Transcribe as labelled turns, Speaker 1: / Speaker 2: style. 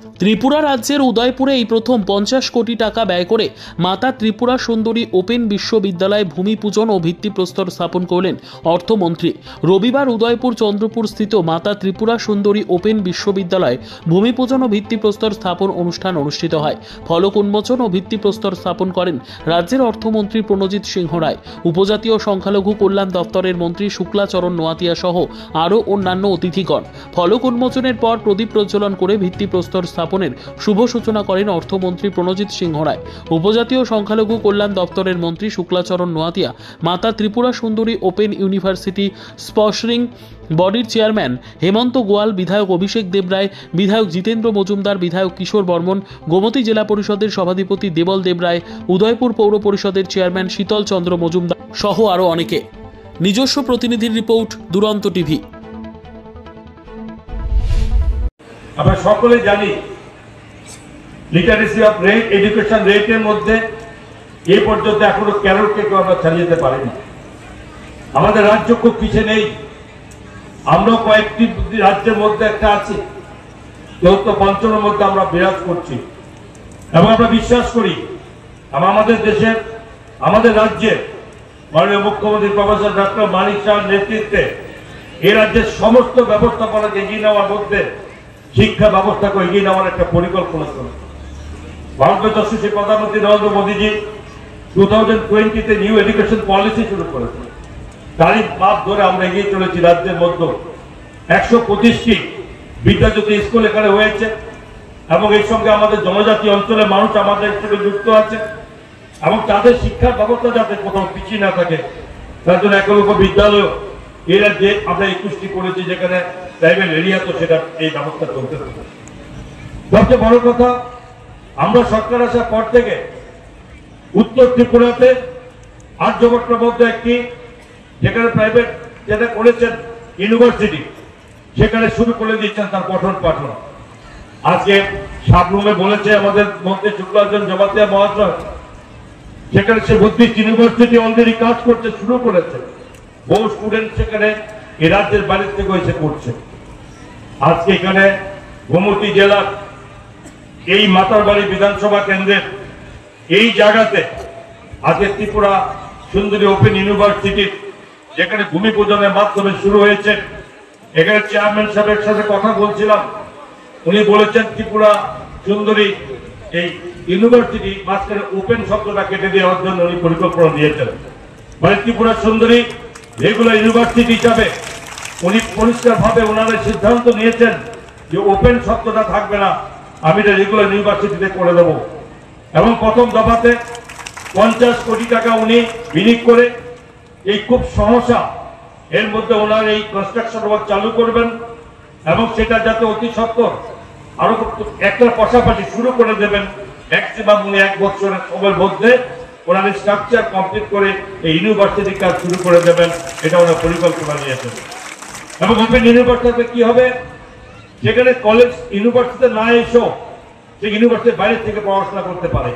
Speaker 1: ত্রিপুরা রাজ্যের উদয়পুরে এই প্রথম 50 কোটি টাকা ব্যয় করে মাতা ত্রিপুরা সুন্দরী ওপেন বিশ্ববিদ্যালয় ভূমি পূজন ও ভিত্তিপ্রস্তর স্থাপন করলেন অর্থমন্ত্রী। রবিবার উদয়পুর চন্দ্রপুর স্থিত মাতা ত্রিপুরা সুন্দরী ওপেন বিশ্ববিদ্যালয় ভূমি পূজন ও ভিত্তিপ্রস্তর স্থাপন অনুষ্ঠান অনুষ্ঠিত হয়। ফলক উন্মোচন ও ভিত্তিপ্রস্তর স্থাপন করেন রাজ্যের অর্থমন্ত্রী প্রণজিৎ সিংহ রায়, উপজাতীয় সংখ্যালঘু কল্যাণ দপ্তরের মন্ত্রী শুক্লাচরণ নোয়াতিয়া সহ আরও অন্যান্য অতিথিগণ। ফলক উন্মোচনের পর প্রদীপ প্রজ্বলন করে ভিত্তিপ্রস্তর স্থাপনের শুভ সূচনা করেন অর্থমন্ত্রী প্রণজিৎ সিংহ রায়। উপজাতীয় সংখ্যালঘু কল্যাণ দপ্তরের মন্ত্রী শুক্লাচরণ নোয়াতিয়া মাতা Tripura Sundari open university sponsoring বডির চেয়ারম্যান হেমন্ত গোয়াল, বিধায়ক অভিষেক দেবরায়, বিধায়ক জিতেন্দ্র মজুমদার, বিধায়ক কিশোর বর্মন, গোমতী জেলা পরিষদের সভাধিপতি দেবল দেবরায়, উদয়পুর পৌর পরিষদের চেয়ারম্যান শীতল চন্দ্র মজুমদার সহ আরও অনেকে। নিজস্ব প্রতিনিধির রিপোর্ট, দুরন্ত টিভি।
Speaker 2: আমরা সকলে জানি লিটারেসি অফ রেট, এডুকেশন রেটের মধ্যে এই পর্যন্ত এখনো কেরলকে কেউ আমরা ছাড়িয়ে যেতে পারিনি। আমাদের রাজ্য খুব পিছিয়ে নেই, আমরা কয়েকটি রাজ্যের মধ্যে একটা আছি, চতুর্থ পঞ্চমের মধ্যে আমরা বিরাজ করছি এবং আমরা বিশ্বাস করি আমাদের দেশের, আমাদের রাজ্যের মাননীয় মুখ্যমন্ত্রী প্রফেসর ডক্টর মানিক শাহের নেতৃত্বে এই রাজ্যের সমস্ত ব্যবস্থাপনাকে এগিয়ে নেওয়ার মধ্যে শিক্ষা ব্যবস্থাকে এগিয়ে নেওয়ার একটা পরিকল্পনা করে ভারতের যশস্বী প্রধানমন্ত্রী নরেন্দ্র মোদীজি 2020-তে নিউ এডুকেশন পলিসি শুরু করেছেন। তারই মাপ ধরে আমরা এগিয়ে চলেছি। রাজ্যের মধ্যে 125টি বিদ্যাজ্যোতি স্কুল এখানে হয়েছে এবং এর সঙ্গে আমাদের জনজাতি অঞ্চলের মানুষ আমাদের সঙ্গে যুক্ত আছে এবং তাদের শিক্ষার ব্যবস্থা যাতে কোথাও পিছিয়ে না থাকে তার জন্য একলব্য বিদ্যালয় এই রাজ্যে আমরা 21টি করেছি, যেখানে ট্রাইবেল এরিয়া তো সেটা এই ব্যবস্থা চলতে থাকে। সবচেয়ে বড় কথা, আমরা সরকার আসার পর থেকে উত্তর ত্রিপুরাতে আর্যভট্টের মধ্যে একটি, যেখানে প্রাইভেট যেটা করেছেন ইউনিভার্সিটি, সেখানে শুরু করে দিচ্ছেন তার পঠন পাঠন। আজকে সাবরুমে বলেছে আমাদের মন্ত্রী শুক্লাচরণ জমাতিয়া মহাশয়, সেখানে সে বুদ্ধিস্ট ইউনিভার্সিটি অলরেডি কাজ করতে শুরু করেছে। বহু স্টুডেন্ট সেখানে এই রাজ্যের বাইরে থেকে এসে করছে। আজকে এখানে গোমতী জেলার এই মাতারবাড়ি বিধানসভা কেন্দ্রের এই জায়গাতে আজকে ত্রিপুরা সুন্দরী ওপেন ইউনিভার্সিটি, যেখানে ভূমি পূজনের মাধ্যমে শুরু হয়েছে। এখানে চেয়ারম্যান সাহেবের সাথে কথা বলছিলাম, উনি বলেছেন ত্রিপুরা সুন্দরী এই ইউনিভার্সিটি মাঝখানে ওপেন শব্দটা কেটে দেওয়ার জন্য উনি পরিকল্পনা দিয়েছেন। মানে ত্রিপুরা সুন্দরী রেগুলার ইউনিভার্সিটি হিসাবে উনি পরিষ্কার ভাবে ওনারা সিদ্ধান্ত নিয়েছেন যে ওপেন শব্দটা থাকবে না, আমি এটা রেগুলার ইউনিভার্সিটিতে করে দেব। এবং প্রথম দফাতে 50 কোটি টাকা উনি বিনিয়োগ করে এই খুব সহসা এর মধ্যে ওনার এই কনস্ট্রাকশন ওয়ার্ক চালু করবেন এবং সেটা যাতে অতি সত্বর আরো একটার পাশাপাশি শুরু করে দেবেন। ম্যাক্সিমাম উনি 1 বছরের সময়ের মধ্যে ওনার স্ট্রাকচার কমপ্লিট করে এই ইউনিভার্সিটির কাজ শুরু করে দেবেন, এটা ওনার পরিকল্পনা নিয়েছেন। এবং ওপেন ইউনিভার্সিটিতে কি হবে, সেখানে কলেজ ইউনিভার্সিটিতে না এসেও সে ইউনিভার্সিটির বাইরে থেকে পড়াশোনা করতে পারে।